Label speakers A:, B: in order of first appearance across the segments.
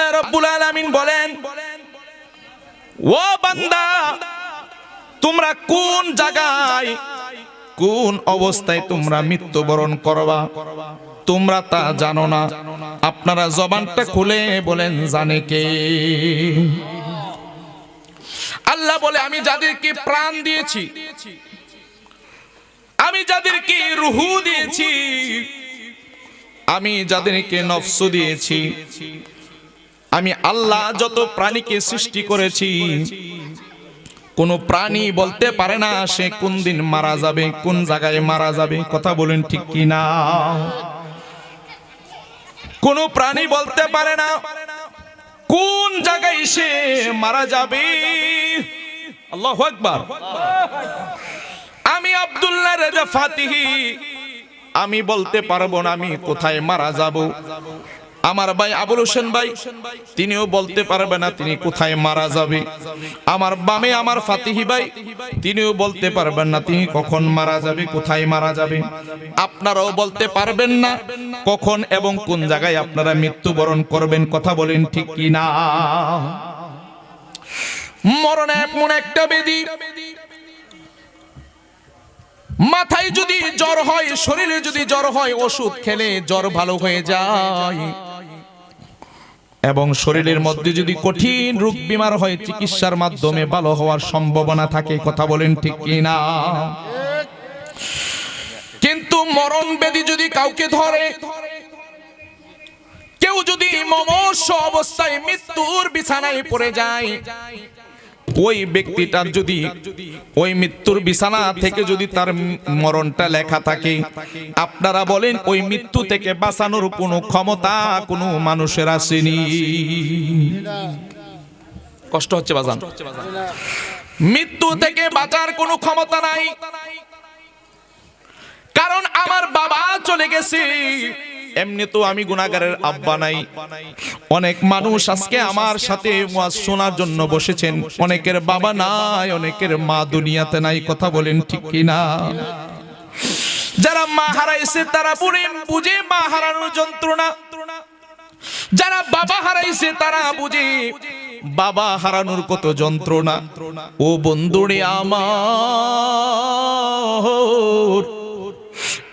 A: আল্লাহ রাব্বুল আলামিন বলেন, ও বান্দা, তোমরা কোন জায়গায় কোন অবস্থায় তোমরা মৃত্যুবরণ করবা তোমরা তা জানো না। আপনারা জবানটা খুলে বলেন, জানে কে? আল্লাহ বলে, আমি যাদেরকে প্রাণ দিয়েছি, আমি যাদেরকে রুহু দিয়েছি, আমি যাদেরকে নফস দিয়েছি, আমি আল্লাহ যত প্রাণীকে সৃষ্টি করেছি, কোন প্রাণী বলতে পারে না সে কোন দিন মারা যাবে, কোন জায়গায় মারা যাবে। কথা বলেন ঠিক কি না? কোন প্রাণী বলতে পারে না কোন জায়গায় সে মারা যাবে। আল্লাহু আকবার। আমি আব্দুল্লাহ রেজা ফাতিহি, আমি বলতে পারবো না আমি কোথায় মারা যাব। আমার ভাই আবুল হোসেন ভাই, তিনিও বলতে পারবে না তিনি কোথায় মারা যাবে। আমার বামে আমার ফাতিহি ভাই, তিনিও বলতে পারবেন না তিনি কখন মারা যাবে, কোথায় মারা যাবে। আপনারাও বলতে পারবেন না কখন এবং কোন জায়গায় আপনারা মৃত্যুবরণ করবেন। কথা বলেন ঠিক কি না? মরণ এমন একটা ব্যাধি, মাথায় যদি জ্বর হয়, শরীরে যদি জ্বর হয়, ওষুধ খেলে জ্বর ভালো হয়ে যায়, এবং শরীরের মধ্যে যদি কঠিন রোগ বিমার হয়, চিকিৎসার মাধ্যমে ভালো হওয়ার সম্ভাবনা থাকে। কথা বলেন ঠিক কি না? কিন্তু মরণ ব্যাধি যদি কাউকে ধরে, কেউ যদি মুমূর্ষ অবস্থায় মৃত্যুর বিছানায় পড়ে যায়, ওই ব্যক্তিটার যদি ওই মৃত্যুর বিছানা থেকে যদি তার মরণটা লেখা থাকে, আপনারা বলেন ওই মৃত্যু থেকে বাঁচানোর কোনো ক্ষমতা কোনো মানুষের আসেনি। কষ্ট হচ্ছে বাজান? মৃত্যু থেকে বাঁচার কোনো ক্ষমতা নাই, কারণ আমার বাবা চলে গেছে। এমনি তো আমি গুনাহগারের আব্বা নাই। অনেক মানুষ আজকে আমার সাথে ওয়াজ শোনার জন্য বসেছেন, অনেকের বাবা নাই, অনেকের মা দুনিয়াতে নাই। কথা বলেন ঠিক কি না? যারা মা হারাইছে তারা বুঝে মা হারানোর যন্ত্রণা, যারা বাবা হারাইছে তারা বুঝে বাবা হারানোর কত যন্ত্রণা। ও বন্ধুরে আমার,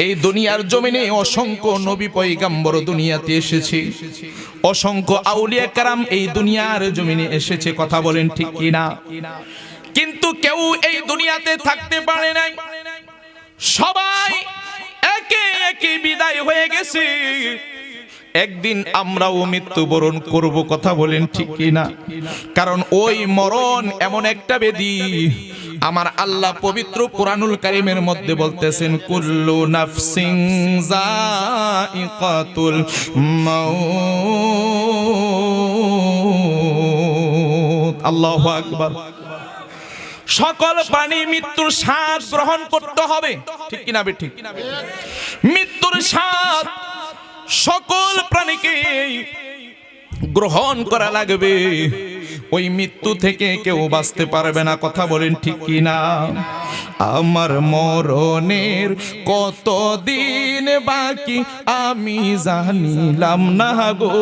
A: এই দুনিয়ার জমিনে অসংখ্য নবী পয়গম্বর দুনিয়াতে এসেছে, অসংখ্য আউলিয়া কেরাম এই দুনিয়ার জমিনে এসেছে। কথা বলেন ঠিক কি না? কিন্তু কেউ এই দুনিয়াতে থাকতে পারে নাই, সবাই একে একে বিদায় হয়ে গেছে। একদিন আমরাও মৃত্যুবরণ করব। কথা বলেন ঠিক কি না? কারণ ওই মরণ এমন একটা ব্যাধি, আমার আল্লাহ পবিত্র কোরআনুল কারীমের মধ্যে বলতেছেন, কুল্লু নাফসিন যায়িকাতুল মাউত। আল্লাহু আকবার। সকল প্রাণী মৃত্যুর স্বাদ গ্রহণ করতে হবে। ঠিক কিনা? ঠিক। মৃত্যুর স্বাদ সকল প্রাণীকে গ্রহণ করা লাগবে। ওই মৃত্যু থেকে কেউ বাঁচতে পারবে না। কথা বলেন ঠিক কি না? আমার মরণের কতদিন বাকি আমি জানিলাম না গো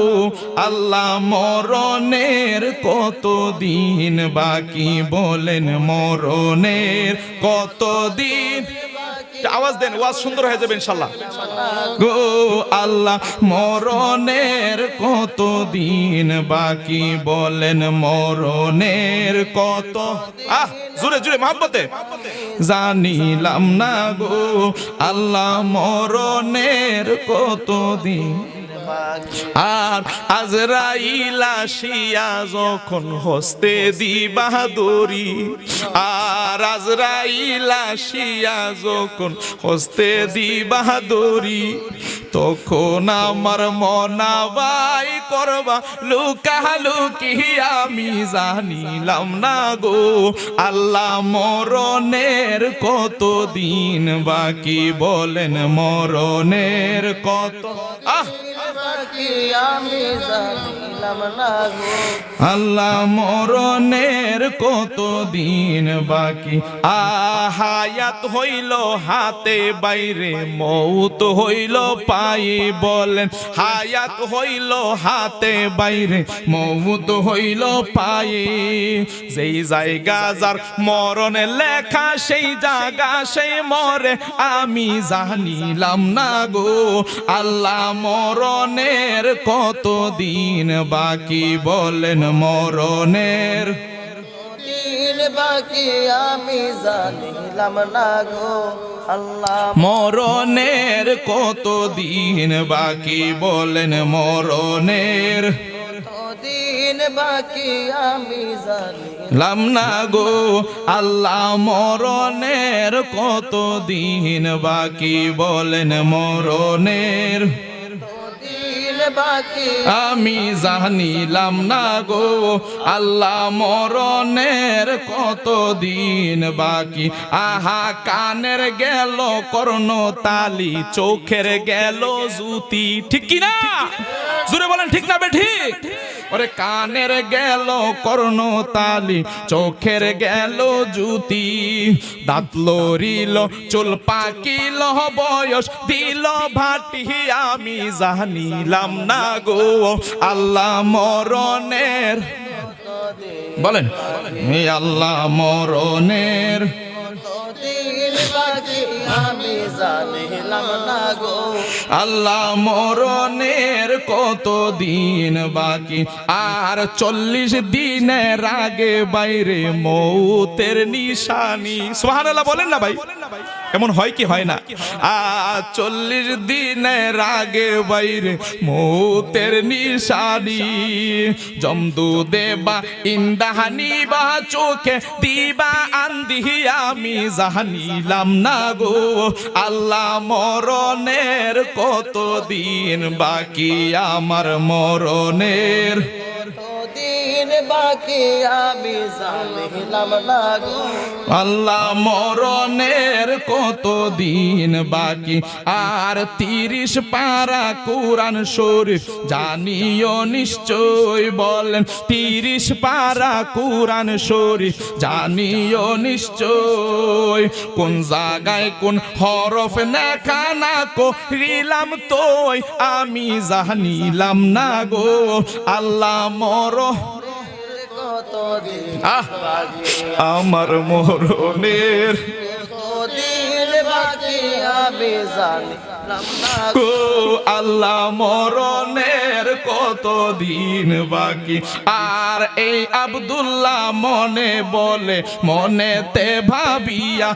A: আল্লাহ, মরণের কতদিন বাকি বলেন, মরণের কতদিন। আওয়াজ দেন, ওয়াজ সুন্দর হয়ে যাবে ইনশাআল্লাহ। গো আল্লাহ, মরণের কতদিন বাকি বলেন, মরণের কত। জোরে জোরে মহব্বতে। জানিলাম না গো আল্লাহ, মরণের কতদিন। আর আজরাইল আসিয়া যখন হস্তে দিবা দড়ি, আর আজরাইল আসিয়া যখন হস্তে দিবা দড়ি, তখন আমার মনাবাই করবা লুকালুকি আমি জানিলাম না গো আল্লাহ, মরণের কতদিন বাকি বলেন, মরণের কত। আল্লাহ মরণের কত দিন বাকি, হায়াত হইল হাতে বাইরে, মৌত হইল পায়ে। বলেন হায়াত হইল হাতে বাইরে, মৌত হইল পায়ে। যেই জায়গা যার মরণে লেখা, সেই জায়গা সেই মরে, আমি জানিলাম না গো। আল্লাহ মরণের কত দিন বাকি, বলেন মরণের
B: দিন বাকি, আমি জানিলাম না গো। আল্লাহ
A: মরণের কত দিন বাকি, বলেন মরণের
B: দিন বাকি, আমি
A: লাম না গো। আল্লাহ মরণের কত দিন বাকি, বলেন মরণের
B: দিন বাকি,
A: আমি জানিলাম না গো। আল্লাহ মরণের কত দিন বাকি, আহা কানের গেল কর্ণ তালি, চোখের গেল জুতি। ঠিক কি না? জোরে বলেন ঠিক না বেঠিক? ওরে কানের গেল কর্ণ তালি, চোখের গেল জুতি। দাঁত লড়িল চুল পাকিল, বয়স দিল ভাটি, আমি জানিলাম না গো। আল্লাহ মরণের বলেন, আল্লাহ মরণের
B: দিন বাকি, আমি জানিলাম না গো।
A: আল্লাহ মরণের কত দিন বাকি, আর 40 দিনের আগে বাইরে মৌতের নিশানি। সুবহানাল্লাহ বলেন না ভাই, এমন হয় কি হয় না? 40 দিনের আগে বাইরে মৌতের নিশানি। জমদু দেবা ইন্দাহানি বা চোখে দিবা আন্দি, আমি জানিলাম না গো। আল্লাহ মরণের কত দিন বাকি, আমার মরণের
B: দিন বাকি, আমি জানিলাম না গো।
A: আল্লাহ মরণের কত দিন বাকি, আর 30 পারা কুরআন শরীফ জানিও নিশ্চয়। বলেন 30 পারা কুরআন শরীফ জানিও নিশ্চয়। কোন জায়গায় কোন হরফ লেখা না করিলাম তোই, আমি জানিলাম না গো। আল্লাহ
B: কত দিন বাকি,
A: আমার মরণের
B: দিন বাকি, আমি জানিলাম না
A: গো। আল্লাহ মরণের কত দিন বাকি, আর এই আব্দুল্লাহ মনে বলে মনেতে ভাবিয়া,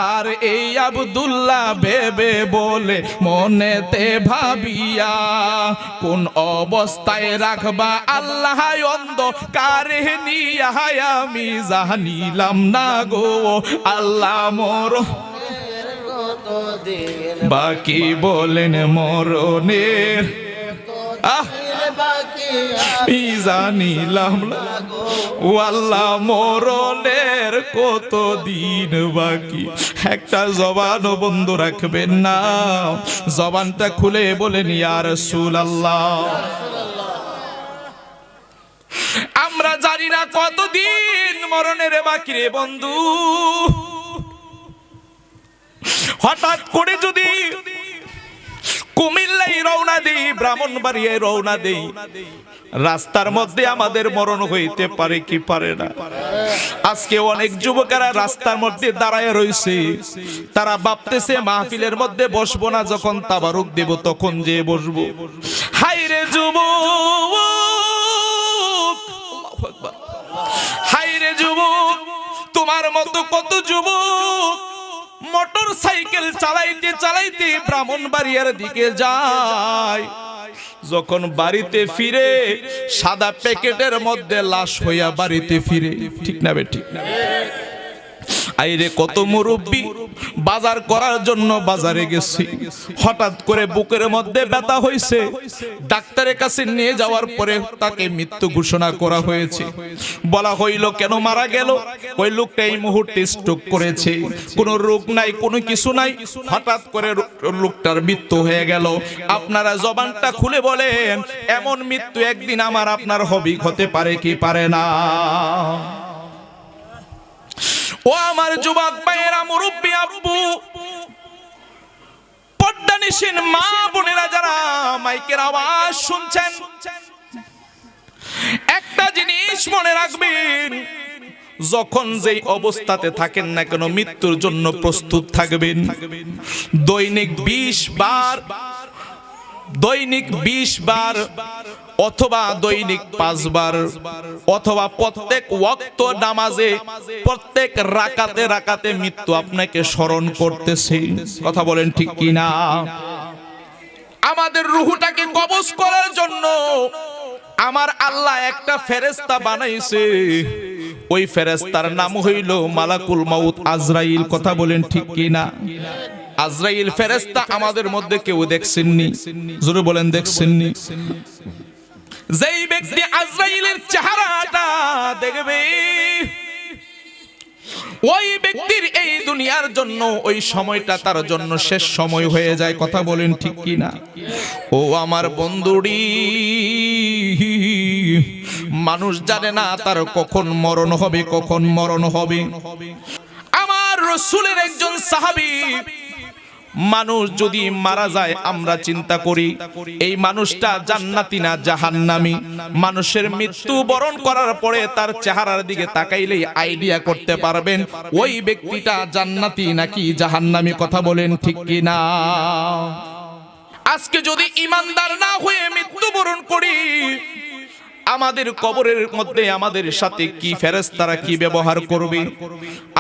A: আর এই আব্দুল্লাহ ভেবে বলে মনেতে ভাবিয়া, কোন অবস্থায় রাখবা আল্লাহ অন্ধকারে নিয়া, আমি জানিলাম না গো। আল্লাহ
B: কত দিন
A: বাকি, বলেন মরণের
B: দিন বাকি,
A: আমি জানিলাম না ও। আল্লাহ মরণের কত দিন বাকি। একটা জবানও বন্ধ রাখবেন না, জবানটা খুলে বলেন ইয়া রাসূলুল্লাহ। আমরা জানি না কতদিন মরণের বাকি রে বন্ধু। হঠাৎ করে যদি কুমিল্লায় রওনা দেই, ব্রাহ্মণবাড়িয়ায় রওনা দেই, রাস্তার মধ্যে আমাদের মরণ হইতে পারে কি পারে না। আজকে অনেক যুবকেরা রাস্তার মধ্যে দাঁড়ায় রয়েছে, তারা ভাবতেছে মাহফিলের মধ্যে বসবো না, যখন তাবারুক দেব তখন যে বসবো। হায় রে যুবক, হায় রে যুবক, তোমার মতো কত যুবক মোটর সাইকেল চালাইতে চালাইতে ব্রাহ্মণবাড়িয়ার দিকে যায়, যখন বাড়িতে ফিরে সাদা প্যাকেটের মধ্যে লাশ হইয়া বাড়িতে ফিরে। ঠিক না বে ঠিক? আইরে কত মুরব্বী বাজার করার জন্য বাজারে গেছি, হঠাৎ করে বুকের মধ্যে ব্যথা হয়েছে। ডাক্তারের কাছে নিয়ে যাওয়ার পরে তাকে মৃত্যু ঘোষণা করা হয়েছে। বলা হইল কেন মারা গেল? ওই লোকটা এই মুহূর্তে স্ট্রোক করেছে, কোনো রোগ নাই, কোনো কিছু নাই, হঠাৎ করে লোকটার মৃত্যু হয়ে গেল। আপনারা জবানটা খুলে বলেন, এমন মৃত্যু একদিন আমার আপনার হতে পারে কি পারে না? ও আমার যুবক ভাইয়েরা, মুরব্বী আব্বু, পর্দানিশীন মা বোনেরা যারা মাইকের আওয়াজ শুনছেন, একটা জিনিস মনে রাখবেন, যখন যেই অবস্থাতে থাকেন না কেন মৃত্যুর জন্য প্রস্তুত থাকবেন। দৈনিক 20 বার, দৈনিক 20 বার অথবা দৈনিক 5 বার অথবা প্রত্যেক ওয়াক্ত নামাজে প্রত্যেক রাকাতে রাকাতে মৃত্যু আপনাকে স্মরণ করতেছে। কথা বলেন ঠিক কি না? আমাদের রূহটাকে কবজ করার জন্য আমার আল্লাহ একটা ফেরেশতা বানাইছে। ওই ফেরেশতার নাম হইল মালাকুল মাউত, আজরাইল। কথা বলেন ঠিক কি না? আজরাইল ফেরেশতা আমাদের মধ্যে কেউ দেখছেননি? জোরে বলেন দেখছেননি? যেই ব্যক্তি আজরাইলের চেহারাটা দেখবে, ওই ব্যক্তির এই দুনিয়ার জন্য ওই সময়টা তার জন্য শেষ সময় হয়ে যায়। কথা বলেন ঠিক কি না? ও আমার বন্ধুরি, মানুষ জানে না তার কখন মরণ হবে, কখন মরণ হবে। আমার রাসূলের একজন সাহাবী, মানুষ যদি মারা যায় আমরা চিন্তা করি এই মানুষটা জান্নাতি না জাহান্নামী। মানুষের মৃত্যু বরণ করার পরে তার চেহারার দিকে তাকাইলেই আইডিয়া করতে পারবেন ওই ব্যক্তিটা জান্নাতি নাকি জাহান্নামী। কথা বলেন ঠিক কি না? আজকে যদি ঈমানদার না হয়ে মৃত্যুবরণ করি, আমাদের কবরের মধ্যে আমাদের সাথে কি ফেরেশতারা কি ব্যবহার করবে?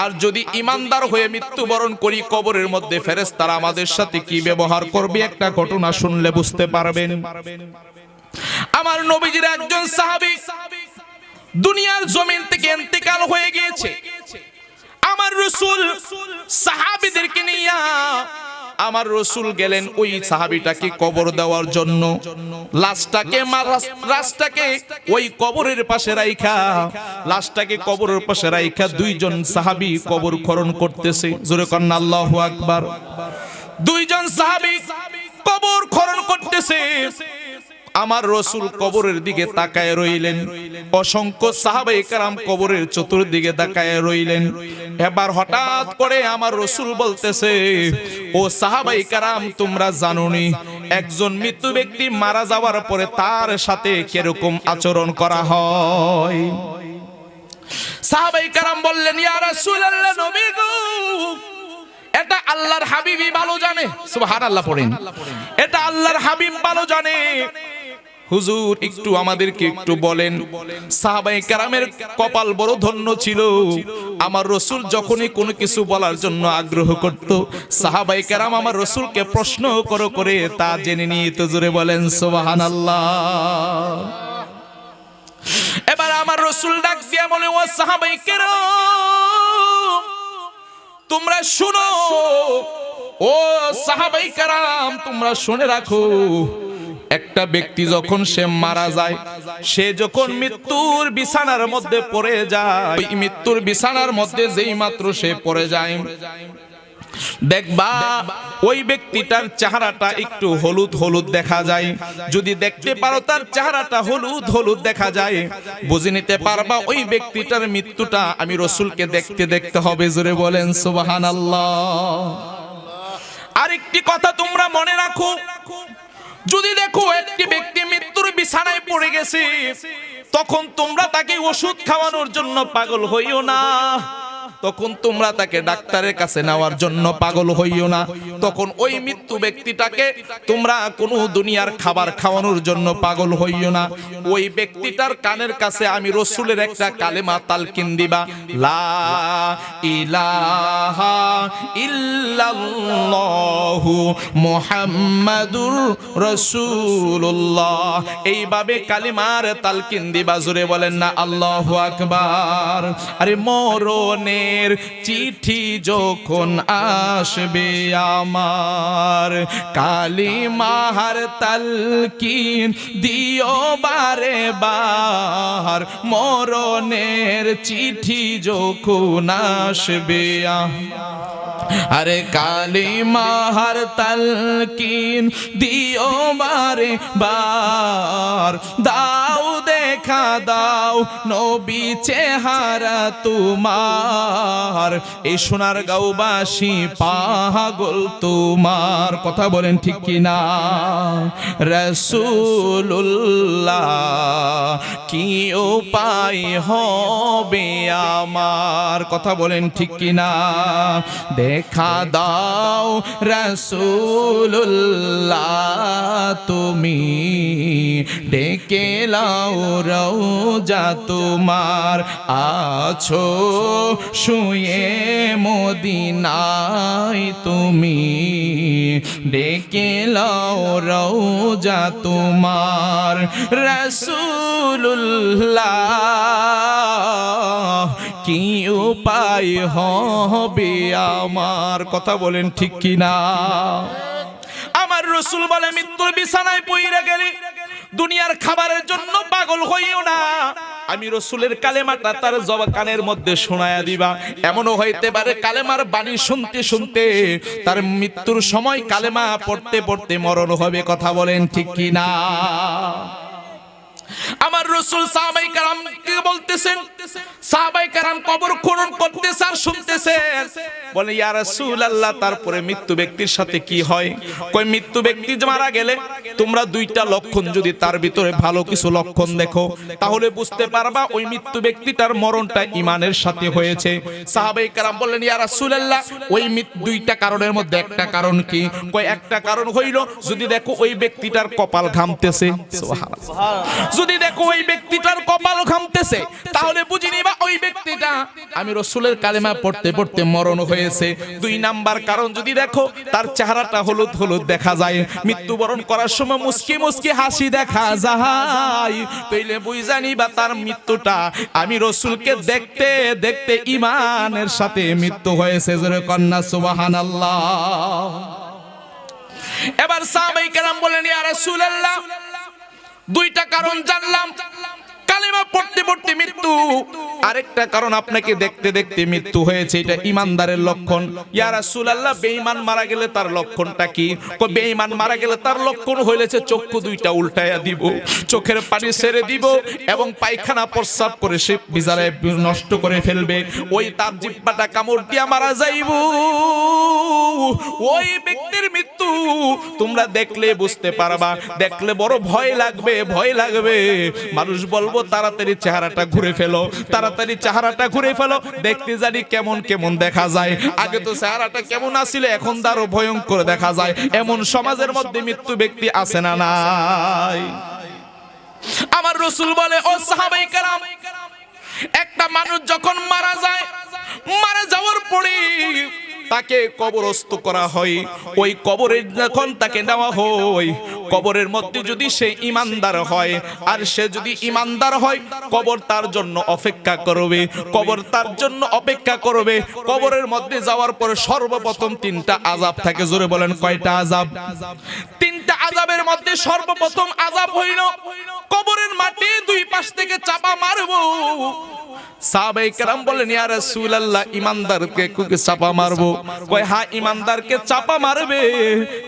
A: আর যদি ঈমানদার হয়ে মৃত্যুবরণ করি, কবরের মধ্যে ফেরেশতারা আমাদের সাথে কি ব্যবহার করবে? একটা ঘটনা শুনলে বুঝতে পারবেন। আমার নবীজির একজন সাহাবী দুনিয়ার জমিন থেকে ইন্তেকাল হয়ে গিয়েছে। আমার রাসূল সাহাবীদেরকে নিয়ে আমার রাসূল গেলেন ওই সাহাবীটাকে কবর দেওয়ার জন্য। লাশটাকে ওই কবরের পাশে রাইখা, লাশটাকে কবরের পাশে রাইখা দুইজন সাহাবী কবর খনন করতেছে। জোরে কন্না আল্লাহু আকবার। দুইজন সাহাবী কবর খনন করতেছে। আমার রাসূল কবরের দিকে তাকায় রইলেন। অসংখ্য সাহাবায়ে কেরাম কবরের চতুর্দিকে তাকায় রইলেন। এবার হঠাৎ করে আমার রাসূল বলতেছে, ও সাহাবায়ে কেরাম, তোমরা জানোনি একজন মৃত্যু ব্যক্তি মারা যাওয়ার পরে তার সাথে কিরকম আচরণ করা হয়? সাহাবায়ে কেরাম বললেন, ইয়া রাসূলুল্লাহ, নবী গো, এটা আল্লাহর হাবিবই ভালো জানে। সুবহানাল্লাহ পড়েন। এটা আল্লাহর হাবিব ভালো জানে। হুজুর একটু আমাদেরকে একটু বলেন। সাহাবায়ে কেরামের কপাল বড় ধন্য ছিল। আমার রাসূল যখনই কোনো কিছু বলার জন্য আগ্রহ করত, সাহাবায়ে কেরাম আমার রাসূলকে প্রশ্ন করে তা জেনে নিত। জোরে বলেন সুবহানাল্লাহ। এবার আমার রাসূল ডাক দিয়া বলে, ও সাহাবায়ে কেরাম, তোমরা শুনো। ও সাহাবায়ে কেরাম, তোমরা শুনে রাখো, একটা ব্যক্তি যখন সে মারা যায়, সে যখন মৃত্যুর বিছানার মধ্যে পড়ে যায়, ওই মৃত্যুর বিছানার মধ্যে যেই মাত্র সে পড়ে যায়, দেখবা ওই ব্যক্তিটার চেহারাটা একটু হলুদ হলুদ দেখা যায়। যদি দেখতে পারো তার চেহারাটা হলুদ হলুদ দেখা যায়, বুঝে নিতে পারবা ওই ব্যক্তিটার মৃত্যুটা আমি রাসূলকে দেখতে হবে। জোরে বলেন সুবহানাল্লাহ। আরেকটি কথা তোমরা মনে রাখো, যদি দেখো একটি ব্যক্তি মৃত্যুর বিছানায় পড়ে গেছে, তখন তোমরা তাকে ওষুধ খাওয়ানোর জন্য পাগল হইও না। তখন তোমরা তাকে ডাক্তারের কাছে নেওয়ার জন্য পাগল হইও না। তখন ওই মৃত্যু ব্যক্তিটাকে তোমরা কোনো দুনিয়ার খাবার খাওয়ানোর জন্য পাগল হইও না। ওই ব্যক্তিটার কানের কাছে আমি রাসূলের একটা কালেমা তালকিন দিবা, লা ইলাহা ইল্লাল্লাহু মুহাম্মাদুর রাসূলুল্লাহ। এইভাবে কালিমার তালকিন দিবা। জোরে বলেন না আল্লাহু আকবার। আরে মরণে মরণের চিঠি যখন আসবে আমার, কালিমার তালকিন দিও বারে বার, মরণের চিঠি যখন আসবে আরে কালিমার তালকিন দিও বারে বার, দাও দেখা দাও নবী চেহারা তোমার, এই সোনার গাঁওবাসী পাগল তোমার। কথা বলেন ঠিক কিনা? রাসূলুল্লাহ কি উপায় হবে আমার, কথা বলেন ঠিক কিনা? দেখা দাও রাসূলুল্লাহ তুমি, ডেকে লাও রওজা তোমার, আছো শুয়ে মদিনায় তুমি, ডেকে লাও রওজা তোমার। রাসূলুল্লাহ কি উপায় হবে আমার, কথা বলেন ঠিক কিনা? আমার রাসূল বলে মৃত্যুর বিছানায় পইরা গেলে দুনিয়ার খাবারের জন্য পাগল হইও না, আমি রাসূলের কালেমাটা তার কানের মধ্যে শোনায়া দিবা। এমনও হইতে পারে কালেমার বাণী শুনতে শুনতে তার মৃত্যুর সময় কালেমা পড়তে পড়তে মরণ হবে। কথা বলেন ঠিক কিনা? আমার রাসূল সাহাবায়ে কেরামকে বলতেছেন, সাহাবায়ে কেরাম কবর খনন করতেছে আর শুনতেছেন, বলে ইয়া রাসূলুল্লাহ তারপরে মৃত্যু ব্যক্তির সাথে কি হয়? কই মৃত্যু ব্যক্তি মারা গেলে তোমরা দুইটা লক্ষণ যদি তার ভিতরে ভালো কিছু লক্ষণ দেখো তাহলে বুঝতে পারবা ওই মৃত্যু ব্যক্তিটার মরণটা ঈমানের সাথে হয়েছে। সাহাবায়ে কেরাম বললেন ইয়া রাসূলুল্লাহ ওই দুইটা কারণের মধ্যে একটা কারণ কি? কই একটা কারণ হইল যদি দেখো ওই ব্যক্তিটার কপাল ঘামতেছে, সুবহানাল্লাহ, যদি দেখো ওই ব্যক্তিটার কপাল ঘামতেছে তাহলে বুঝে নিবা ওই ব্যক্তিটা আমি রাসূলের কালেমা পড়তে পড়তে মরণ হয়েছে। দুই নাম্বার কারণ যদি দেখো তার চেহারাটা হলুদ হলুদ দেখা যায়, মৃত্যুবরণ করার সময় মুস্কি মুস্কি হাসি দেখা যায়, তাইলে বুঝা নিবা তার মৃত্যুটা আমি রাসূলকে দেখতে দেখতে ঈমানের সাথে মৃত্যু হয়েছে। জোরে কন্না সুবহানাল্লাহ। এবার সাহাবায়ে কেরাম বলেন ইয়া রাসূলুল্লাহ দুইটা কারণ জানলাম, কালেমা পড়তে পড়তে মৃত্যু, আরেকটা কারণ আপনাকে দেখতে দেখতে মৃত্যু হয়েছে, এটা ঈমানদারের লক্ষণ। ইয়া রাসূলুল্লাহ বেঈমান মারা গেলে তার লক্ষণটা কি? কই বেঈমান মারা গেলে তার লক্ষণ হইলেছে চক্ষু দুইটা উল্টায়া দিব, চোখের পানি ছেড়ে দিব এবং পায়খানা প্রস্রাব করে সে বিজারে নষ্ট করে ফেলবে, ওই তার জিহ্বাটা কামড় দিয়া মারা যাইব। ওই ব্যক্তির মৃত্যু তোমরা দেখলে বুঝতে পারবা, দেখলে বড় ভয় লাগবে, ভয় লাগবে। মানুষ বলবো তাড়াতাড়ি চেহারাটা ঘুরে ফেলো, তাড়াতাড়ি চেহারাটা ঘুরে ফেলো, দেখতে জানি কেমন কেমন দেখা যায়। আগে তো চেহারাটা কেমন আছিল, এখন তারও ভয়ঙ্কর দেখা যায়। এমন সমাজের মধ্যে মৃত্যু ব্যক্তি আছে না নাই? আমার রাসূল বলে ও সাহাবায়ে কেরাম একটা মানুষ যখন মারা যায়, মারা যাওয়ার পরে তাকে কবরস্থ করা হয়, ওই কবরে যখন তাকে নেওয়া হয় কবরের মধ্যে যদি সে ঈমানদার হয় আর সে যদি ঈমানদার হয় কবর তার জন্য অপেক্ষা করবে, কবর তার জন্য অপেক্ষা করবে। কবরের মধ্যে যাওয়ার পরে সর্বপ্রথম তিনটা আযাব থাকে। জোরে বলেন কয়টা আযাব? তিনটা আযাবের মধ্যে সর্বপ্রথম আযাব হইল কবরের মাটি দুই পাশ থেকে চাপা মারবো। সাহাবায়ে কেরাম বলেন ইয়া রাসূলুল্লাহ ঈমানদারকে কি চাপা মারবো? কয় হ্যাঁ ঈমানদারকে চাপা মারবে,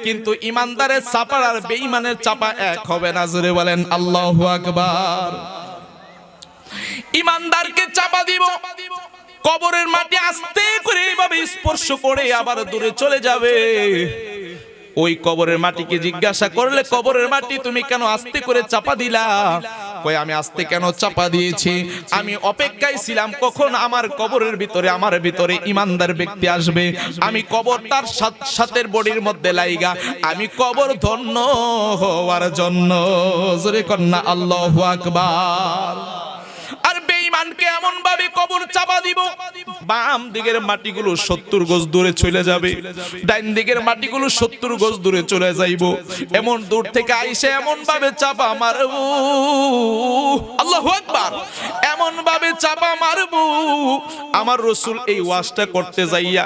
A: কিন্তু ঈমানদারের চাপা আর বেঈমানের চাপা এক হবে না। জোরে বলেন আল্লাহু আকবার। ঈমানদারকে চাপা দিব, কবরের মাটি আস্তে করে এইভাবে স্পর্শ করে আবার দূরে চলে যাবে। ওই কবরের মাটিকে জিজ্ঞাসা করলে কবরের মাটি তুমি কেন আস্তে করে চাপা দিলা? কই আমি আস্তে কেন চাপা দিয়েছি, আমি অপেক্ষায় ছিলাম কখন আমার কবরের ভিতরে আমার ভিতরে ঈমানদার ব্যক্তি আসবে, আমি কবর তার সাথে বডির মধ্যে লাইগা আমি কবর ধন্য হওয়ার জন্য। জোরে কন্না আল্লাহু আকবার। আর বেঈমানকে এমন ভাবে কবর চাপা দিব বাম দিকের মাটিগুলো 70 গজ দূরে চলে যাবে, ডান দিকের মাটিগুলো 70 গজ দূরে চলে যাইব। এমন দূর থেকে আইসে এমন ভাবে চাপা মারবো, আল্লাহু আকবার। আকবার, এমন ভাবে চাপা মারবো। আমার রাসূল এই ওয়াজটা করতে যাইয়া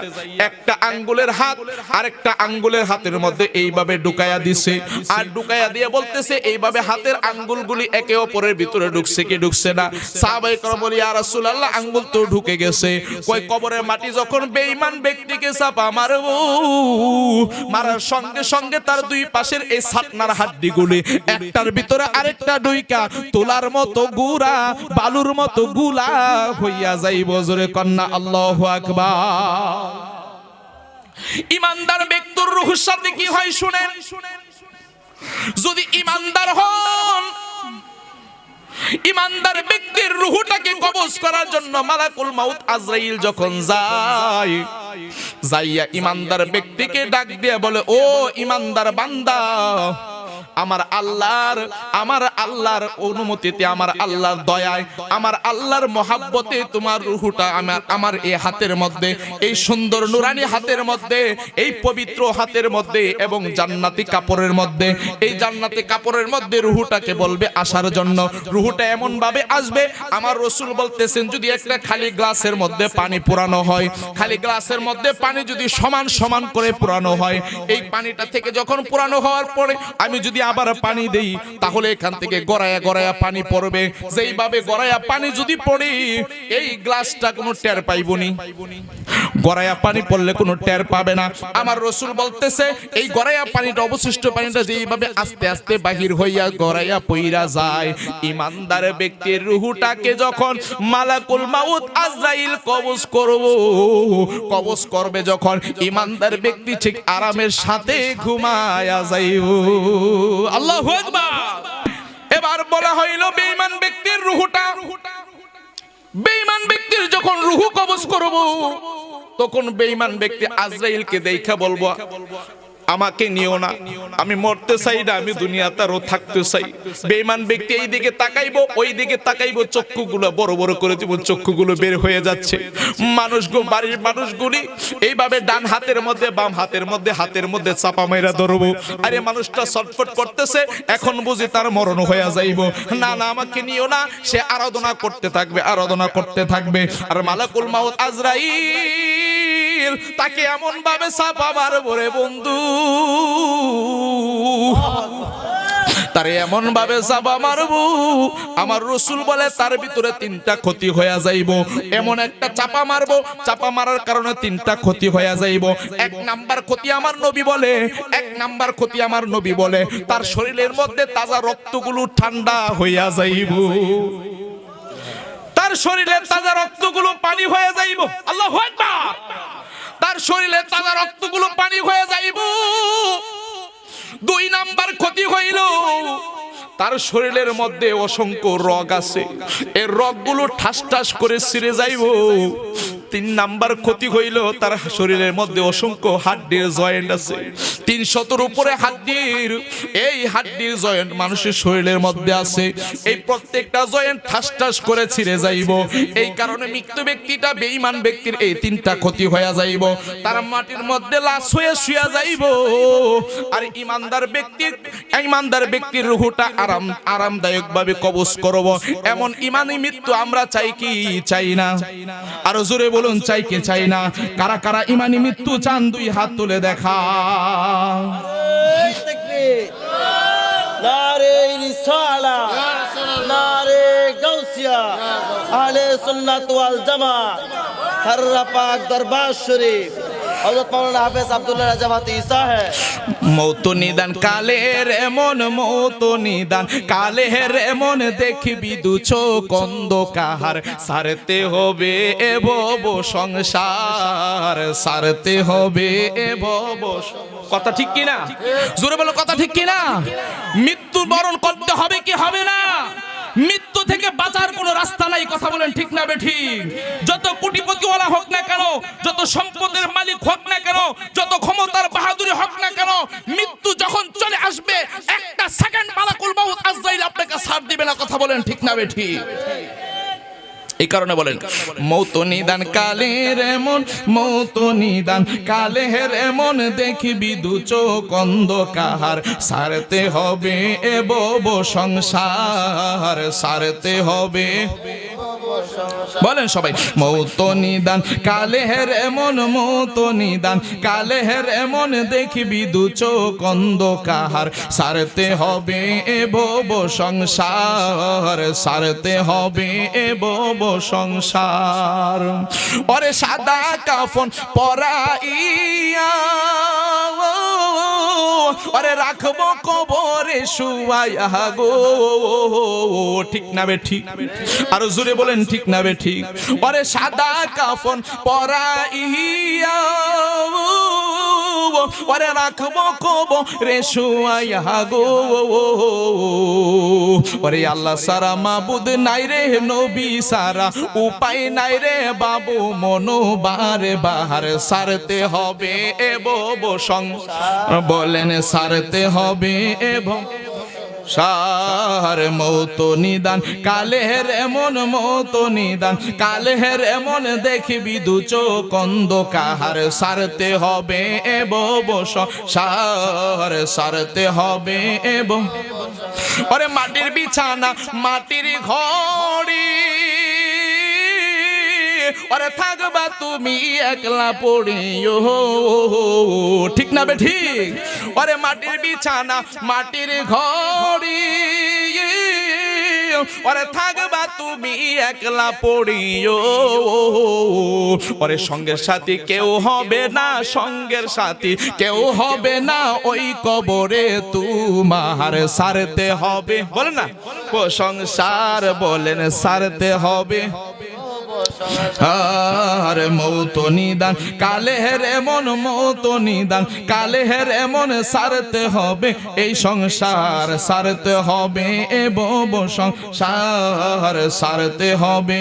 A: একটা আঙ্গুলের হাত আরেকটা আঙ্গুলের হাতের মধ্যে এইভাবে ঢুকায়া দিছে, আর ঢুকায়া দিয়ে বলতেছে এইভাবে হাতের আঙ্গুলগুলি একে অপরের ভিতরে ঢুকছে কি ঢুকছে না। সাহাবায়ে কেরাম বলে ইয়া রাসূলুল্লাহ আঙ্গুল তো ঢুকে গেছে। কই কবরের মাটি যখন বেঈমান ব্যক্তিকে চাপা মারবো, মারার সঙ্গে সঙ্গে তার দুই পাশের এই ছাতনার হাড্ডিগুলি একটার ভিতরে আরেকটা ঢুইকা তোলার মতো গুড়া বালুর মতো গুলা হইয়া যাইব। জোরে কন্না আল্লাহু আকবার। ইমানদার ব্যক্তির রূহের সাথে কি হয় শুনেন। যদি ইমানদার হন, ইমানদার ব্যক্তির রূহটাকে কবজ করার জন্য মালাকুল মাউত আজরাইল যখন যায়, যাইয়া ইমানদার ব্যক্তিকে ডাক দিয়ে বলে, ও ইমানদার বান্দা, আমার আল্লাহর অনুমতিতে, আমার আল্লাহর দয়ায়, আমার আল্লাহর মহাব্বতে তোমার রূহটা আমার এই হাতের মধ্যে, এই সুন্দর নুরানি হাতের মধ্যে, এই পবিত্র হাতের মধ্যে এবং জান্নাতি কাপড়ের মধ্যে, এই জান্নাতি কাপড়ের মধ্যে রূহটাকে বলবে আসার জন্য। রূহটা এমন ভাবে আসবে, আমার রাসূল বলতেছেন যদি একটা খালি গ্লাসের মধ্যে পানি পুরানো হয়, খালি গ্লাসের মধ্যে পানি যদি সমান সমান করে পুরানো হয়, এই পানিটা থেকে যখন পুরানো হওয়ার পরে আমি যদি আবার পানি দেই, তাহলে এখান থেকে গড়ায়া গড়ায়া পানি পড়বে। যেইভাবে গড়ায়া পানি যদি পড়ে, এই গ্লাসটা কোনো টের পাইবনি, গড়ায়া পানি পড়লে কোনো টের পাবে না। আমার রাসূল বলতেছে এই গড়ায়া পানিটা, অবশিষ্ট পানিটা যেইভাবে আস্তে আস্তে বাহির হইয়া গড়ায়া পইরা যায়, ইমানদার ব্যক্তির রূহটাকে যখন মালাকুল মাউত আজরাইল কবজ করবে যখন, ইমানদার ব্যক্তি ঠিক আরামের সাথে ঘুমায়া যাইব। আল্লাহু আকবার। এবার বলা হইল বেঈমান ব্যক্তির রূহটা, বেঈমান ব্যক্তির যখন রূহ কবজ করব, তখন বেঈমান ব্যক্তি আজরাইলকে দেখা বলবো, আমাকে নিও না, আমি মরতে চাই না, আমি দুনিয়াতে আরো থাকতে চাই। বেঈমান ব্যক্তি এই দিকে তাকাইবো, ওই দিকে তাকাইবো, চক্ষুগুলো বড় বড় করে দিব, চক্ষুগুলো বের হয়ে যাচ্ছে। বাড়ির মানুষগুলি এইভাবে ডান হাতের মধ্যে বাম হাতের মধ্যে চাপা মেরা ধরবো। আরে মানুষটা ছটফট করতেছে, এখন বুঝি তার মরণ হয়ে যাইব। না না, আমাকে নিও না। সে আরাধনা করতে থাকবে, আর মালাকুল মাউত আজরাইল তাকে এমন ভাবে চাপা মারবো রে বন্ধু, তারে এমন ভাবে চাপা মারবো, আমার রাসূল বলে তার ভিতরে তিনটা ক্ষতি হয়ে যাইব। এমন একটা চাপা মারবো, চাপা মারার কারণে তিনটা ক্ষতি হয়ে যাইব। এক নাম্বার ক্ষতি আমার নবী বলে, তার শরীরের মধ্যে তাজা রক্তগুলো ঠান্ডা হইয়া যাইব, তার শরীরের তাজা রক্তগুলো পানি হয়ে যাইব। আল্লাহু আকবার। তার শরীরে তাজা রক্তগুলো পানি হয়ে যাইব। দুই নাম্বার ক্ষতি হইল, তার শরীরের মধ্যে অসংখ্য রগ আছে, এই রগগুলো ঠাস ঠাস করে ছিঁড়ে যাইব। তিন নাম্বার ক্ষতি হইল, তার শরীরের মধ্যে অসংখ্য হাড্ডির জয়েন্ট আছে, 300-র উপরে হাড্ডির জয়েন্ট মানুষের শরীরের মধ্যে আছে। এই প্রত্যেকটা জয়েন্ট ঠাস ঠাস করে ছিঁড়ে যাইব। এই কারণে মৃত্যু ব্যক্তিটা, বেঈমান ব্যক্তির এই তিনটা ক্ষতি হয়ে যাইব। তার মাটির মধ্যে লাশ হয়ে শুয়ে যাইব। আর ইমানদার ব্যক্তির রূহটা আরামদায়ক ভাবে কবজ করব। এমন ইমানি মৃত্যু আমরা চাই কি চাই না? আরো জোরে বলুন, চাই কি চাই না? কারা কারা ইমানি মৃত্যু চান? দুই হাত তুলে দেখা।
B: নারে রিসালা, নারে গাউসিয়া, আহলে সুন্নাত ওয়াল জামাত, হররা পাক দরবার শরীফ, হযরত মাওলানা হাফেজ আব্দুল্লাহ রাজাবাতি সাহেব।
A: মৌত নিদান কালের এমন, মৌত নিদান কালের এমন, দেখবি দু চোখ অন্ধকার, সারতে হবে এ ভব সংসার, সারতে হবে এ ভব। কথা ঠিক কি না? জোরে বলো, কথা ঠিক কি না? মৃত্যু বরণ করতে হবে কি হবে না? মৃত্যু থেকে বাঁচার কোনো রাস্তা নাই। কথা বলেন ঠিক না বেঠিক? যত কোটিপতিওয়ালা হোক না কেন, যত সম্পদের মালিক হোক না কেন, যত ক্ষমতার বাহাদুরি হোক না কেন, মৃত্যু যখন চলে আসবে, একটা সেকেন্ড মালাকুল মাউত আজরাইল আপনাকে ছাড় দিবে না। কথা বলেন ঠিক না বেঠিক? এই কারণে বলেন মৌত নিদান কালের এমন, মৌত নিদান কালের এমন, দেখবি দু চোখ অন্ধকার, সারতে হবে এ বব সংসার, সারতে হবে। বলেন সবাই মৌত নিদান কালের এমন, মৌত নিদান কালের এমন, দেখবি দু চোখ অন্ধকার, সারতে হবে এ বব সংসার, সারতে হবে এ বব সংসার। ওরে সাদা কাফন পরাইয়া, ওরে রাখবো কবরে শুয়াইয়া গো, ঠিক না বে ঠিক? আরো জোরে বলেন ঠিক না বে ঠিক? ওরে সাদা কাফন পরাইয়া, ওরে রাখবো কবরে শুয়াইয়া গো, ওরে আল্লাহ সারা মাবুদ নাই রে, নবী সারা উপায় নাই রে বাবু, মনো বারে বাহার, সারতে হবে বব সংসার। বলেন সারতে হবে এবং সার। মৌত নিদান কালের এমন, মৌত নিদান কালের এমন, দেখবি দু চোখ অন্ধকার, সারতে হবে বব সংসার, সারতে হবে এবং। ওরে মাটির বিছানা মাটির ঘড়ি, ওরে থাকবা তুমি একলা পড়িও, ঠিক না বে ঠিক? ওরে মাটির বিছানা মাটির ঘড়ি, ওরে থাকবা তুমি একলা পড়িও, ওরে সঙ্গের সাথী কেউ হবে না, সঙ্গের সাথী কেউ হবে না, ওই কবরে তোমার, সারতে হবে। বলেন না ও সংসার, বলেন সারতে হবে। আর মৌত নিদান কালের এমন, মৌত নিদান কালের এমন, সারতে হবে এই সংসার, সারতে হবে এ বব সংসার, সারতে হবে।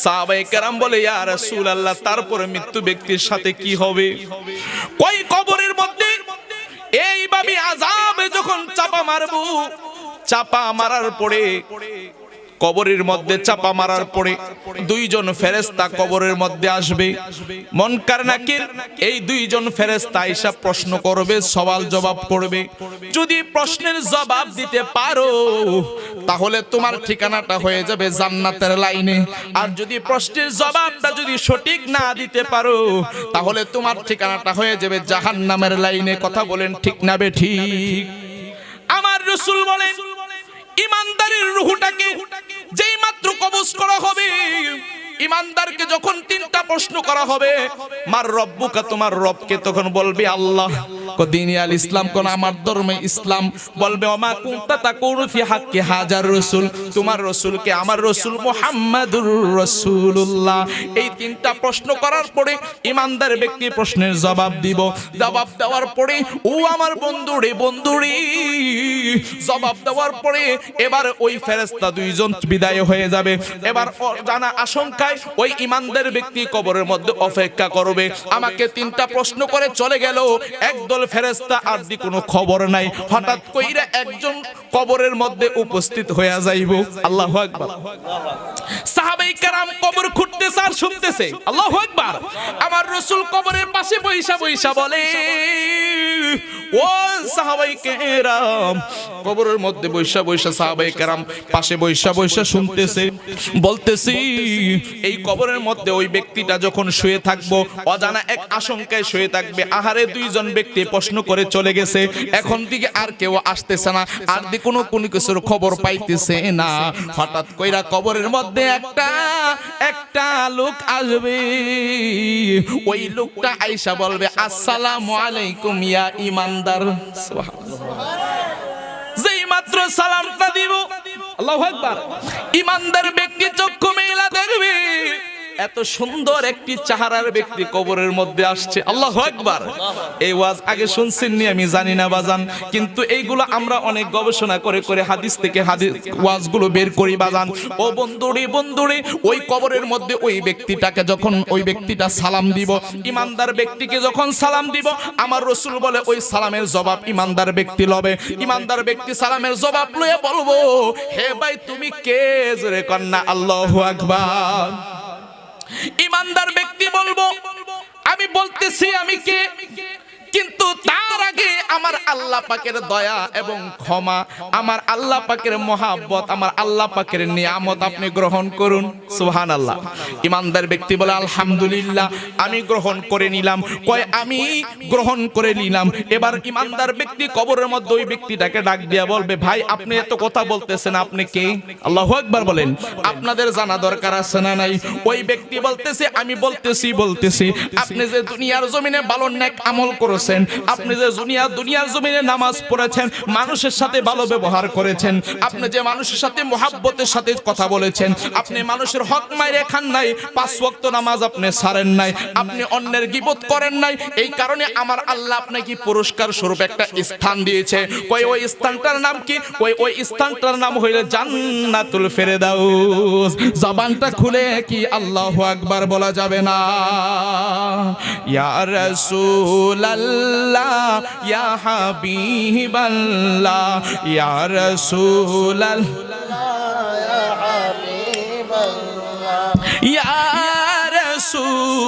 A: সাহাবায়ে কেরাম বলে ইয়া রাসূলুল্লাহ, তারপরে মৃত্যু ব্যক্তির সাথে কি হবে? কই কবরের মধ্যে এইভাবে আযাবে যখন চাপা মারবো, চাপা মারার পরে কবরের মধ্যে চাপা মারার পরে দুইজন ফেরেশতা কবরের মধ্যে আসবে, মুনকার নাকির। এই দুইজন ফেরেশতা আইসা প্রশ্ন করবে, সওয়াল জবাব করবে। যদি প্রশ্নের জবাব দিতে পারো তাহলে তোমার ঠিকানাটা হয়ে যাবে জান্নাতের লাইনে, আর যদি প্রশ্নের জবাবটা যদি সঠিক না দিতে পারো তাহলে তোমার ঠিকানাটা হয়ে যাবে জাহান্নামের লাইনে। কথা বলেন ঠিক না বে ঠিক? আমার রাসূল বলেন ইমানদারের রূহটাকে যেই মাত্র কবজ করা হবে, ইমানদারকে যখন তিনটা প্রশ্ন করা হবে, মার রব্বুকা, তোমার রবকে, তখন বলবে আল্লাহ। দিন আল ইসলাম, কোন আমার ধর্মে ইসলাম। বলবে ওমা কুনতা তাকুলু ফি হাক্কি হাজার রাসূল, তোমার রাসূলকে আমার রাসূল মুহাম্মাদুর রাসূলুল্লাহ। এই তিনটা প্রশ্ন করার পরে ইমানদার ব্যক্তি প্রশ্নের জবাব দিব। জবাব দেওয়ার পরে ও আমার বন্ধুরে, বন্ধুরে, জবাব দেওয়ার পরে এবার ওই ফেরেশতা দুইজন বিদায় হয়ে যাবে। এবার জানা আশঙ্কায় ওই ইমানদার ব্যক্তি কবরের মধ্যে অপেক্ষা করবে। আমাকে তিনটা প্রশ্ন করে চলে গেল, একদল ফেরেশতা, আর দি কোনো খবর নাই। হঠাৎ কইরা একজন কবরের মধ্যে উপস্থিত হয়ে যাইব। আল্লাহু আকবার। সাহাবায়ে কেরাম কবর খুঁড়তেছে আর শুনতেছে। আল্লাহু আকবার। আমার রাসূল কবরের পাশে বইসা বইসা বলে, ও সাহাবায়ে কেরাম, কবরের মধ্যে বইসা বইসা সাহাবায়ে কেরাম পাশে বইসা বইসা শুনতেছে। বলতেছি এই কবরের মধ্যে ওই ব্যক্তিটা যখন শুয়ে থাকবো, অজানা এক আশঙ্কায় শুয়ে থাকবে। আহারে দুইজন ব্যক্তি প্রশ্ন করে চলে গেছে, এখন দিকে আর কেউ আসতেছে না, আর দি কোনো কিছুর খবর পাইতেছে না। হঠাৎ কইরা কবরের মধ্যে একটা লোক আসবে। ওই লোকটা আইসা বলবে আসসালামু আলাইকুম ইয়া ইমানদার। যেই মাত্র সালামটা দিব, আল্লাহু আকবার, ইমানদার ব্যক্তি চক্ষু মেলা দেখবে, এত সুন্দর একটি চেহারার ব্যক্তি কবরের মধ্যে আসছে। আল্লাহু আকবার। এই ওয়াজ আগে শুনছেন নি আমি জানি না বাজান, কিন্তু এইগুলো আমরা অনেক গবেষণা করে করে হাদিস থেকে হাদিস ওয়াজগুলো বের করি বাজান। ও বন্ধুরে ওই কবরের মধ্যে ওই ব্যক্তিটাকে যখন ওই ব্যক্তিটা সালাম দিব, ইমানদার ব্যক্তিকে যখন সালাম দিব, আমার রাসূল বলে ওই সালামের জবাব ইমানদার ব্যক্তি লবে। ইমানদার ব্যক্তি সালামের জবাব লয়ে বলবো, হে ভাই তুমি কে? জোরে কন্না আল্লাহু আকবার। ইমানদার ব্যক্তি বলবো, আমি বলতেছি আমি কে, কিন্তু তার আগে আমার আল্লাহ পাকের দয়া এবং ক্ষমা, আমার আল্লাহ পাকের মহাব্বত, আমার আল্লাহ পাকের নিয়ামত আপনি গ্রহণ করুন। সুবহানাল্লাহ। ইমানদার ব্যক্তি বলে আলহামদুলিল্লাহ আমি গ্রহণ করে নিলাম। কয় আমি গ্রহণ করে নিলাম। এবার ইমানদার ব্যক্তি কবরের মধ্যে ওই ব্যক্তিটাকে ডাক দিয়া বলবে, ভাই আপনি এত কথা বলতেছেন, আপনি কে? আল্লাহু আকবার বলেন। আপনাদের জানা দরকার আছে না নাই? ওই ব্যক্তি বলতেছে, আমি বলতেছি আপনি যে দুনিয়ার জমিনে ভালো নেক আমল করেছেন, আপনি যে দুনিয়ার জমিনে নামাজ পড়েছেন, মানুষের সাথে ভালো ব্যবহার করেছেন, আপনি যে মানুষের সাথে মহাব্বতের সাথে কথা বলেছেন, আপনি মানুষের হক মাইরে খান নাই, 5 ওয়াক্ত নামাজ আপনি ছাড়েন নাই, আপনি অন্যের গীবত করেন নাই, এই কারণে আমার আল্লাহ আপনাকে পুরস্কার স্বরূপ একটা স্থান দিয়েছে। ওই স্থানটার নাম কি? ওই স্থানটার নাম হইল জান্নাতুল ফেরদাউস। জবানটা খুলে কি আল্লাহু আকবার বলা যাবে না? ইয়া রাসূলুল্লাহ, ইয়া হাবিবাল্লাহ, ইয়া রাসূলুল্লাহ, ইয়া রাসূলুল্লাহ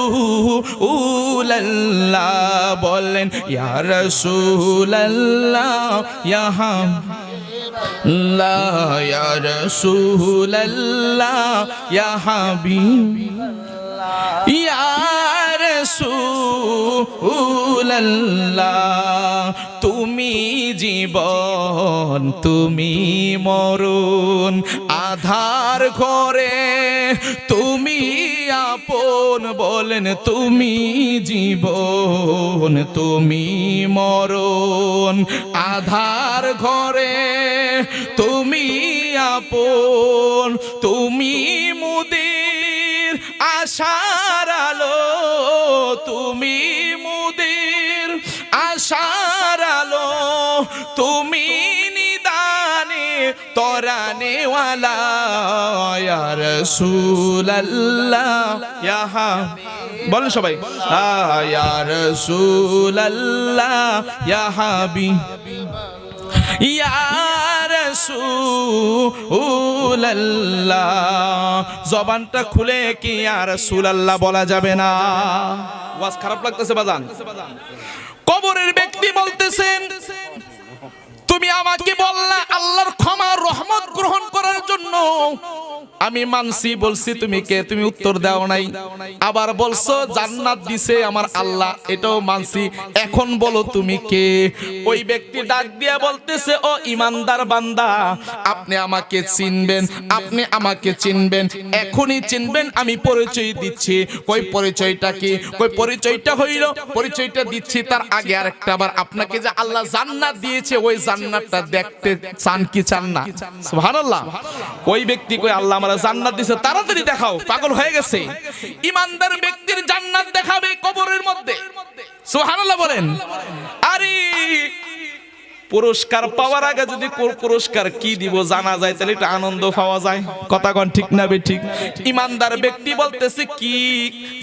A: বলেন, ইয়া রাসূলুল্লাহ, ইয়া হাবিবাল্লাহ, ইয়া রাসূলুল্লাহ, ইয়া হাবিবাল্লাহ, ইয়া রাসূলুল্লাহ। তুমি জীবন তুমি মরণ, আধার ঘরে তুমি আপন, বলেন তুমি জীবন তুমি মরণ, আধার ঘরে তুমি আপন, তুমি মুদির আশার আলো, তুমি মুদির আশার আলো, তুমি নিদানে তরানে ওয়ালা, ইয়া রাসূলুল্লাহ, ইয়া বলেন সবাই, ইয়া রাসূলুল্লাহ, ইয়া হাবিব, ইয়া রাসূলুল্লাহ। জবানটা খুলে কি ইয়া রাসূলুল্লাহ বলা যাবে না? ওয়াজ খারাপ লাগতেছে বাজান? কবরের ব্যক্তি বলতেছেন, তুমি আমাকে বললা আল্লাহর ক্ষমা রহমত গ্রহণ করার জন্য, আমি মানছি, বলছি তুমি কে, তুমি উত্তর দাও নাই। আবার বলছো জান্নাত দিছে আমার আল্লাহ, এটাও মানছি, এখন বলো তুমি কে? ওই ব্যক্তি ডাক দিয়া বলতেছে, ও ইমানদার বান্দা, আপনি আমাকে চিনবেন, আপনি আমাকে চিনবেন, এখনই চিনবেন, আমি পরিচয় দিচ্ছি। কই পরিচয়টা কি? কই পরিচয়টা হইল, পরিচয়টা দিচ্ছি তার আগে আরেকটা, আবার আপনাকে যে আল্লাহ জান্নাত দিয়েছে ওই জান্নাতটা দেখতে চান কি চান না? সুবহানাল্লাহ। ওই ব্যক্তি কই আল্লাহ আমার জান্নাত দিয়েছে, তাড়াতাড়ি দেখাও, পাগল হয়ে গেছে। ইমানদার ব্যক্তির জান্নাত দেখাবে কবরের মধ্যে। সুবহানাল্লাহ বলেন। আরে পুরস্কার পাওয়ার আগে যদি পুরস্কার কি দিব জানা যায়, তাহলে একটু আনন্দ পাওয়া যায়। কথা কোন ঠিক না বে ঠিক? ইমানদার ব্যক্তি বলতেছে কি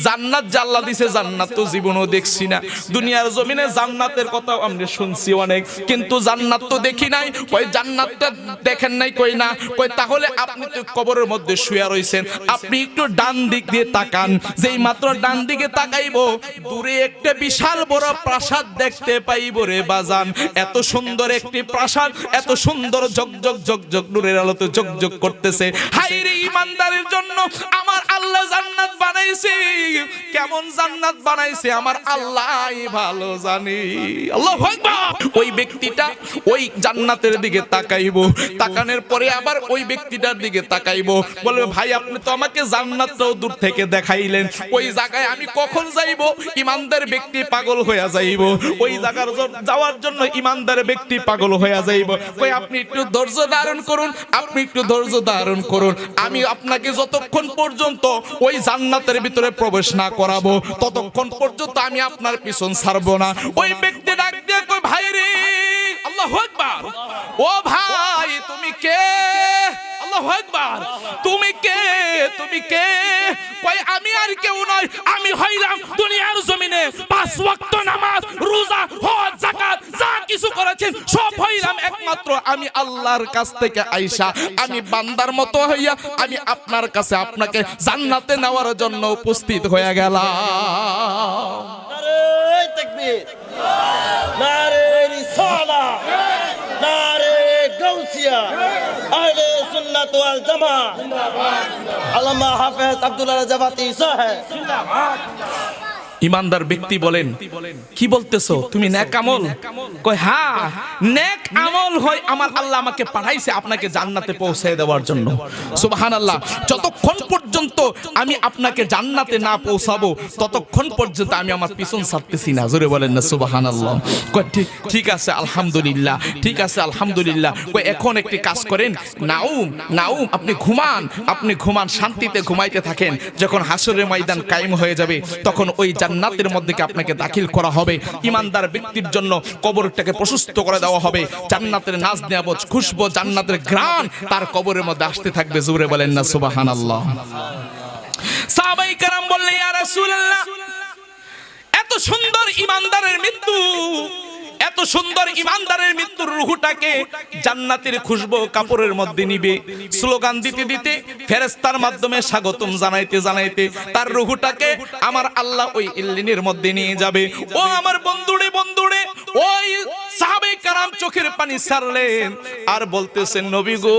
A: জান্নাত আল্লাহ দিছে, জান্নাত তো জীবনও দেখছি না, দুনিয়ার জমিনে জান্নাতের কথা আমরা শুনছি অনেক, কিন্তু জান্নাত তো দেখি নাই। কই জান্নাতটা দেখেন নাই? কই না। কই তাহলে আপনি তো কবরের মধ্যে শুয়ে রইছেন, আপনি একটু ডান দিক দিয়ে তাকান, যেই মাত্র ডান দিকে তাকাইবো দূরে একটা বিশাল বড় প্রাসাদ দেখতে পাইবো রে বাজান। এত সুন্দর একটি প্রাসাদ, এত সুন্দর ঝকঝক ঝকঝক নূরের আলোতে ঝকঝক করতেছে। হায় রে ইমানদারের জন্য আমার আল্লাহ জান্নাত বানাইছে। কেমন জান্নাত বানাইছে আমার আল্লাহই ভালো জানে। আল্লাহু আকবার। ওই ব্যক্তিটা ওই জান্নাতের দিকে তাকাইবো, তাকানোর পরে আবার ওই ব্যক্তিটার দিকে তাকাইবো, বলবে ভাই আপনি তো আমাকে জান্নাতটাও দূর থেকে দেখাইলেন, ওই জায়গায় আমি কখন যাইবো? ইমানদার ব্যক্তি পাগল হইয়া যাইবো, ওই জায়গার যাওয়ার জন্য ইমানদার ব্যক্তি পাগল হইয়া যাইব। কই আপনি একটু ধৈর্য ধারণ করুন, আপনি একটু ধৈর্য ধারণ করুন, আমি আমি আপনাকে যতক্ষণ পর্যন্ত ওই জান্নাতের ভিতরে প্রবেশ না করাবো ততক্ষণ পর্যন্ত আমি আপনার পিছন ছাড়বো না। ওই ব্যক্তি ডাক দিয়ে কই, ভাই রে, আল্লাহু আকবার, ও ভাই তুমি কে? আল্লাহু আকবার, তুমি কে? তুমি কে? কই আমি আর কেউ নয়, আমি হইলাম দুনিয়ার জমিনে 5 ওয়াক্ত নামাজ, রোজা, হজ, যাকাত যা কিছু করেছেন সব হইলাম একমাত্র আমি আল্লাহর কাছ থেকে আইসা আমি বান্দার মতো হইয়া আমি আপনার কাছে আপনাকে জান্নাতে নেওয়ার জন্য উপস্থিত হয়ে গেলাম।
B: নারে তাকবীর, নারে রিসালাহ, নারে গাউসিয়া, আহলে সুন্নাত ওয়াল জামাত, আল্লামা হাফেজ আব্দুল্লাহ জাবাতি সাহেব।
A: ইমানদার ব্যক্তি বলেন, কি বলতেছো তুমি? নেক আমল? কই হ্যাঁ, নেক আমল হয় আমার আল্লাহ আমাকে পাঠাইছে আপনাকে জান্নাতে পৌঁছে দেওয়ার জন্য। সুবহানাল্লাহ। যতক্ষণ পর্যন্ত আমি আপনাকে জান্নাতে না পৌঁছাবো ততক্ষণ পর্যন্ত আমি আমার পিছন ছাড়তেছি না। জোরে বলেন না সুবহানাল্লাহ। কই ঠিক আছে আলহামদুলিল্লাহ, ঠিক আছে আলহামদুলিল্লাহ। কই এখন একটি কাজ করেন, নাউম নাউম, আপনি ঘুমান, শান্তিতে ঘুমাইতে থাকেন। যখন হাসরের ময়দান কায়েম হয়ে যাবে তখন ওই জান্নাতের মধ্যে আপনাকে দাখিল করা হবে। ইমানদার ব্যক্তির জন্য কবরটাকে প্রশস্ত করে দেওয়া হবে। জান্নাতের নাজ নিয়ামত, খুশবু, জান্নাতের ঘ্রাণ তার কবরের মধ্যে আসতে থাকবে। জোরে বলেন না সুবহানাল্লাহ। সাহাবায়ে কেরাম বললেন, ইয়া রাসূলুল্লাহ, এত সুন্দর ইমানদারের মৃত্যু, এত সুন্দর ইমানদারের মৃত্যুর রূহটাকে জান্নাতের খুশবু কাপড়ের মধ্যে নিবে। স্লোগান দিতে দিতে ফেরেশতার মাধ্যমে স্বাগতম জানাইতে জানাইতে তার রূহটাকে আমার আল্লাহ ওই ইল্লিনের মধ্যে নিয়ে যাবে। ও আমার বন্ধুরে, ওই সাহাবায়ে কেরাম চোখের পানি ছাড়লেন আর বলতেছেন, নবী গো,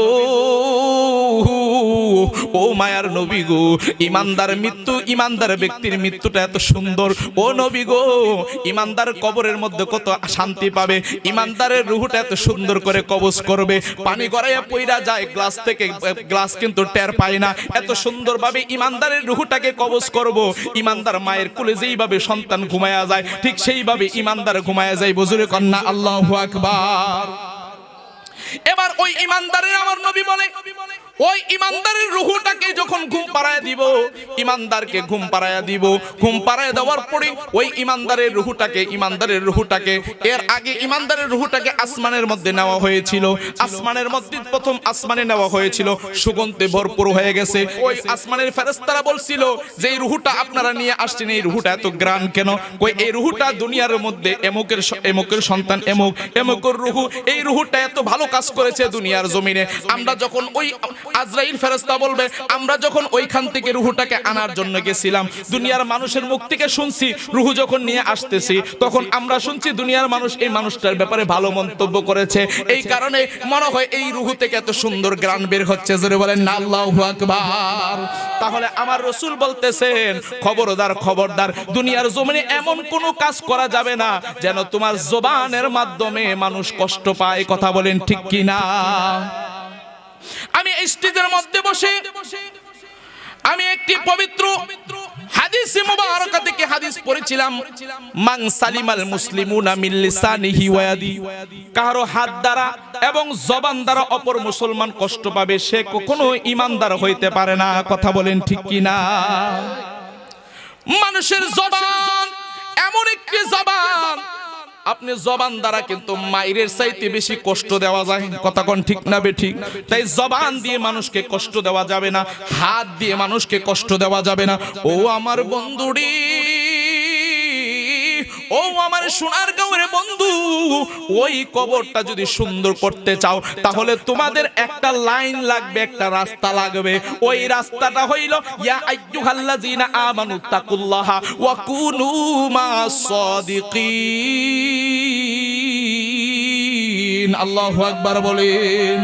A: ও মায়ার নবী গো, ইমানদার মৃত্যু, ইমানদার ব্যক্তির মৃত্যুটা এত সুন্দর। ও নবী গো, ইমানদার কবরের মধ্যে কত শান্তি পাবে, ইমানদারের রূহটা এত সুন্দর করে কবজ করবে। পানি গড়াইয়া পইরা যায় গ্লাস থেকে, গ্লাস কিন্তু টের পায় না। এত সুন্দরভাবে ইমানদারের রূহটাকে কবজ করব। ইমানদার মায়ের কোলে যেইভাবে সন্তান ঘুমায়া যায় ঠিক সেইভাবে ইমানদার ঘুমায়া যায়। বুজুরে কন্যা আল্লাহু আকবার। এবার ওই ইমানদারের আমার নবী বলে, ওই ইমানদারের রূহটাকে যখন ঘুম পাড়ায় দিব, ইমানদারকে ঘুম পাড়ায় দিব, ঘুম পাড়ায় দেওয়ার পরে ওই ইমানদারের রূহটাকে এর আগে ইমানদারের রূহটাকে আসমানের মধ্যে নেওয়া হয়েছিল। আসমানের মধ্যে প্রথম আসমানে নেওয়া হয়েছিল, সুগন্ধে ভরপুর হয়ে গেছে। ওই আসমানের ফেরেশতারা বলছিল যে এই রূহটা আপনারা নিয়ে আসছেন, এই রূহটা এত গ্রান কেন? কই এই রূহটা দুনিয়ার মধ্যে এমকের সন্তান এমকের রূহ, এই রূহটা এত ভালো কাজ করেছে দুনিয়ার জমিনে। আমরা যখন ওই আজরাইল ফেরেশতা বলবে, আমরা যখন ওইখান থেকে রূহটাকে আনার জন্য গেছিলাম, দুনিয়ার মানুষের মুখ থেকে শুনছি, রূহ যখন নিয়ে আসতেছি তখন আমরা শুনছি দুনিয়ার মানুষ এই মানুষটার ব্যাপারে ভালো মন্তব্য করেছে, এই কারণে মনে হয় এই রূহ থেকে এত সুন্দর গ্রান বের হচ্ছে। জোরে বলেন না আল্লাহু আকবার। তাহলে আমার রাসূল বলতেছেন, খবরদার, দুনিয়ার জমিনে এমন কোনো কাজ করা যাবে না যেন তোমার জবানের মাধ্যমে মানুষ কষ্ট পায়। কথা বলেন ঠিক কি না? আমি স্টেজের মধ্যে বসে আমি একটি পবিত্র হাদিস মুবারাকা থেকে হাদিস পড়েছিলাম, মান সালিমাল মুসলিমুনা মিন লিসানিহি ওয়া ইয়াদি, কারো হাত দ্বারা এবং জবান দ্বারা অপর মুসলমান কষ্ট পাবে সে কখনো ঈমানদার হইতে পারে না। কথা বলেন ঠিক কি না? মানুষের জবান এমন একটি জবান, আপনি জবান দ্বারা কিন্তু মায়ের চাইতে বেশি কষ্ট দেওয়া যায়। কথা কোন ঠিক না বেঠিক? তাই জবান দিয়ে মানুষকে কষ্ট দেওয়া যাবে না, হাত দিয়ে মানুষকে কষ্ট দেওয়া যাবে না। ও আমার বন্ধুরি, ও আমার সোনার গাঁয়ের বন্ধু, ওই কবরটা যদি সুন্দর করতে চাও তাহলে তোমাদের একটা লাইন লাগবে, একটা রাস্তা লাগবে। ওই রাস্তাটা হইল ইয়া আইয়ুহাল্লাযিনা আমানু তাকুল্লাহা ওয়া কুনু মাস সাদিকিন। আল্লাহু আকবার বলেন।